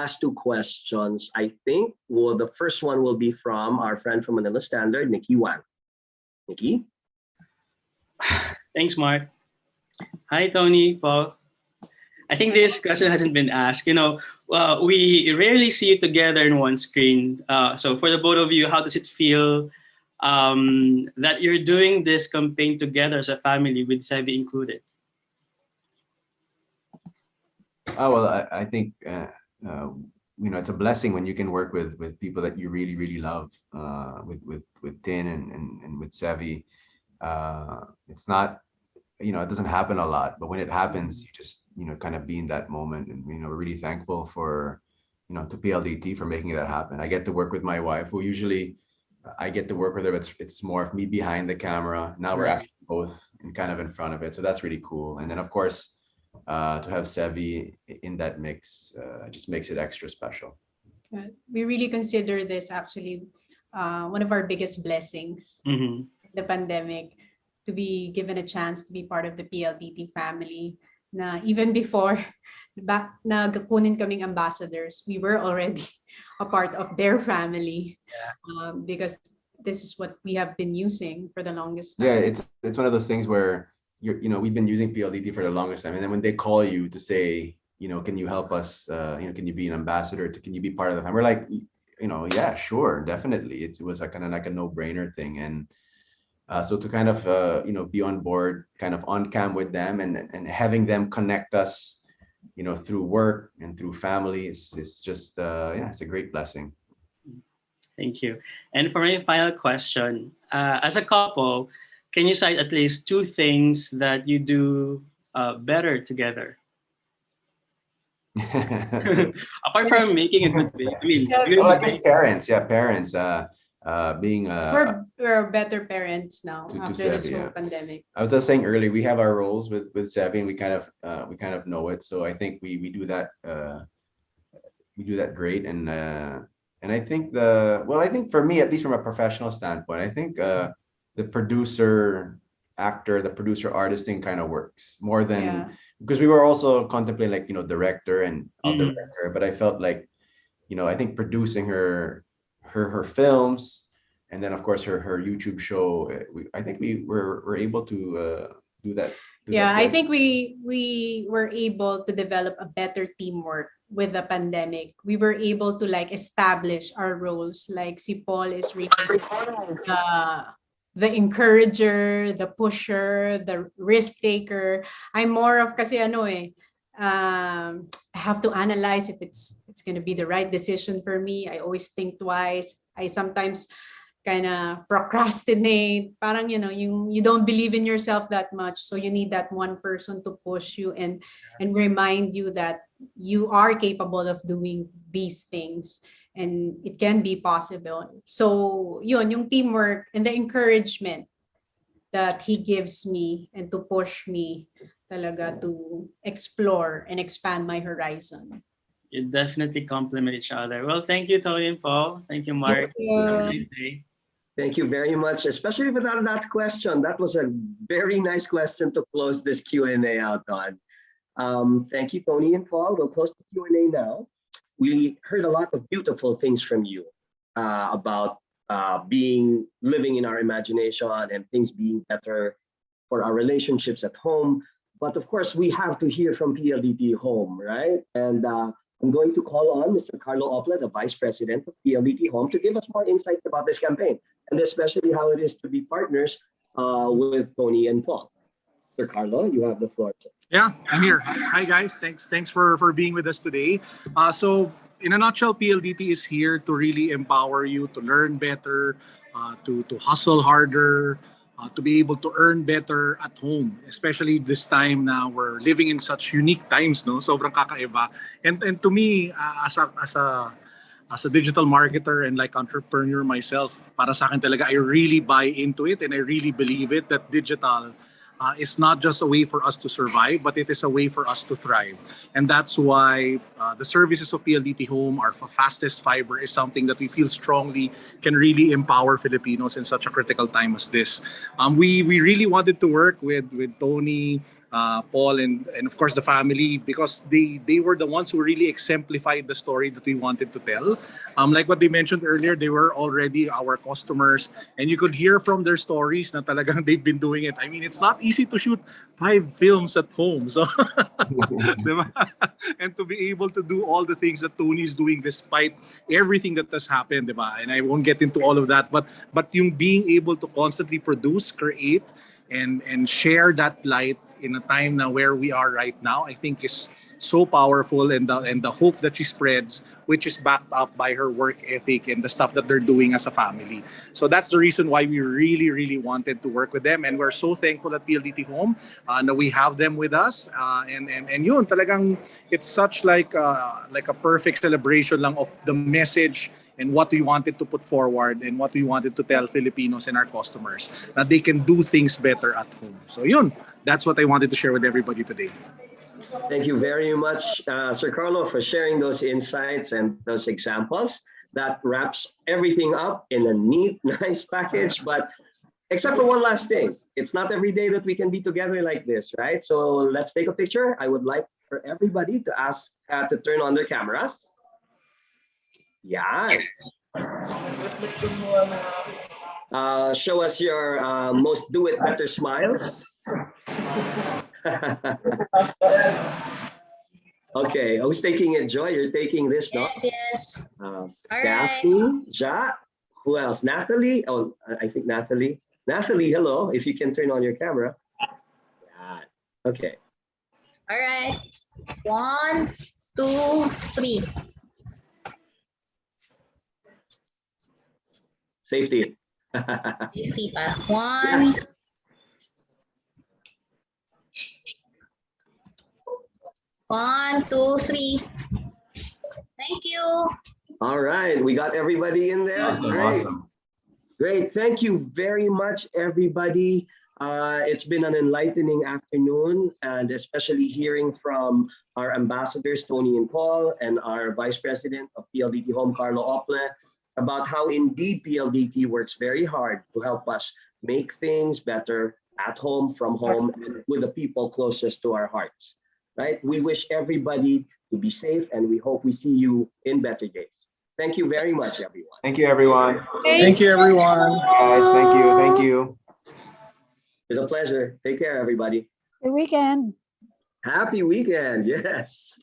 last two questions, I think. Well, the first one will be from our friend from Manila Standard, Nikki Wang. Nikki? Thanks, Mark. Hi, Tony, Paul. I think this question hasn't been asked. We rarely see you together in one screen. So for the both of you, how does it feel that you're doing this campaign together as a family with Seve included? Oh, well, I think, it's a blessing when you can work with people that you really, really love, with Tin and with Seve. It's not, it doesn't happen a lot, but when it happens, you just, kind of be in that moment. And, we're really thankful for, to PLDT for making that happen. I get to work with my wife, who usually I get to work with her, but it's more of me behind the camera. Now we're actually both kind of in front of it. So that's really cool. And then, of course, to have Seve in that mix just makes it extra special. We really consider this actually one of our biggest blessings, the pandemic, to be given a chance to be part of the PLDT family. Na even before nagkunin kaming ambassadors, we were already a part of their family, because this is what we have been using for the longest time. Yeah, it's one of those things where we've been using PLDT for the longest time, and then when they call you to say, can you help us? Can you be an ambassador? Can you be part of the family? We're like, yeah, sure, definitely. It was kind of like a no-brainer thing, and so to kind of be on board, kind of on cam with them, and having them connect us, through work and through family, it's just it's a great blessing. Thank you. And for my final question, as a couple, can you cite at least two things that you do better together? Apart from making a good baby. I guess parents. Yeah, parents. Being we're better parents now after Seve, this whole pandemic. I was just saying earlier, we have our roles with Seve, and we kind of know it. So I think we do that great, and I think I think for me, at least from a professional standpoint, I think the producer artist thing kind of works more than, because we were also contemplating like director and director, but I felt like I think producing her films, and then of course her YouTube show, I think we were able to do that. I think we were able to develop a better teamwork with the pandemic. We were able to establish our roles. Like si Paul is really the encourager, the pusher, the risk taker. I'm more of I have to analyze if it's going to be the right decision for me. I always think twice. I sometimes kind of procrastinate. Parang you don't believe in yourself that much, so you need that one person to push you and remind you that you are capable of doing these things and it can be possible. So yung teamwork and the encouragement that he gives me and to push me talaga to explore and expand my horizon. You definitely complement each other. Well, thank you, Toni and Paul. Thank you, Mark. Thank you. Have a nice day. Thank you very much, especially without that question. That was a very nice question to close this Q&A out on. Thank you, Toni and Paul. We'll close the Q&A now. We heard a lot of beautiful things from you about living in our imagination and things being better for our relationships at home. But of course, we have to hear from PLDT Home, right? And I'm going to call on Mr. Carlo Opla, the Vice President of PLDT Home, to give us more insights about this campaign, and especially how it is to be partners with Toni and Paul. Mr. Carlo, you have the floor. Yeah, I'm here. Hi, guys. Thanks for being with us today. So in a nutshell, PLDT is here to really empower you to learn better, to hustle harder, to be able to earn better at home, especially this time now we're living in such unique times, no? Sobrang kakaiba. And to me, as a digital marketer and entrepreneur myself, para sa akin talaga, I really buy into it and I really believe it that digital is not just a way for us to survive, but it is a way for us to thrive. And that's why the services of PLDT Home, our fastest fiber, is something that we feel strongly can really empower Filipinos in such a critical time as this. We really wanted to work with Toni, Paul and of course the family, because they were the ones who really exemplified the story that we wanted to tell. Like what they mentioned earlier, they were already our customers, and you could hear from their stories na talagang they've been doing it. I mean, it's not easy to shoot 5 films at home, so diba? And to be able to do all the things that Tony is doing despite everything that has happened, diba? And I won't get into all of that, but yung being able to constantly produce, create, and share that light in a time now where we are right now, I think is so powerful, and the hope that she spreads, which is backed up by her work ethic and the stuff that they're doing as a family. So that's the reason why we really, really wanted to work with them, and we're so thankful at PLDT Home na we have them with us. And yun, talagang it's such like a perfect celebration lang of the message and what we wanted to put forward and what we wanted to tell Filipinos and our customers, that they can do things better at home. So yun, that's what I wanted to share with everybody today. Thank you very much, Sir Carlo, for sharing those insights and those examples. That wraps everything up in a neat, nice package. But except for one last thing, it's not every day that we can be together like this, right? So let's take a picture. I would like for everybody to ask to turn on their cameras. Yeah. Show us your most do it better smiles. Okay, who's taking it? Joy, you're taking this, no? Yes. All Daphne, right. Ja, who else? Natalie. Oh, I think Natalie. Natalie, hello. If you can turn on your camera. Yeah. Okay. All right. 1, 2, 3. Safety. 50 pa. 1. One, two, 3. Thank you. All right, we got everybody in there. Awesome, Great. awesome. Great. Thank you very much, everybody. It's been an enlightening afternoon, and especially hearing from our ambassadors, Toni and Paul, and our Vice President of PLDT Home, Carlo Ople, about how indeed PLDT works very hard to help us make things better at home, from home, and with the people closest to our hearts. Right? We wish everybody to be safe, and we hope we see you in better days. Thank you very much, everyone. Thank you, everyone. Thank you, everyone. Guys, thank you. Thank you. It's a pleasure. Take care, everybody. Good weekend. Happy weekend. Yes.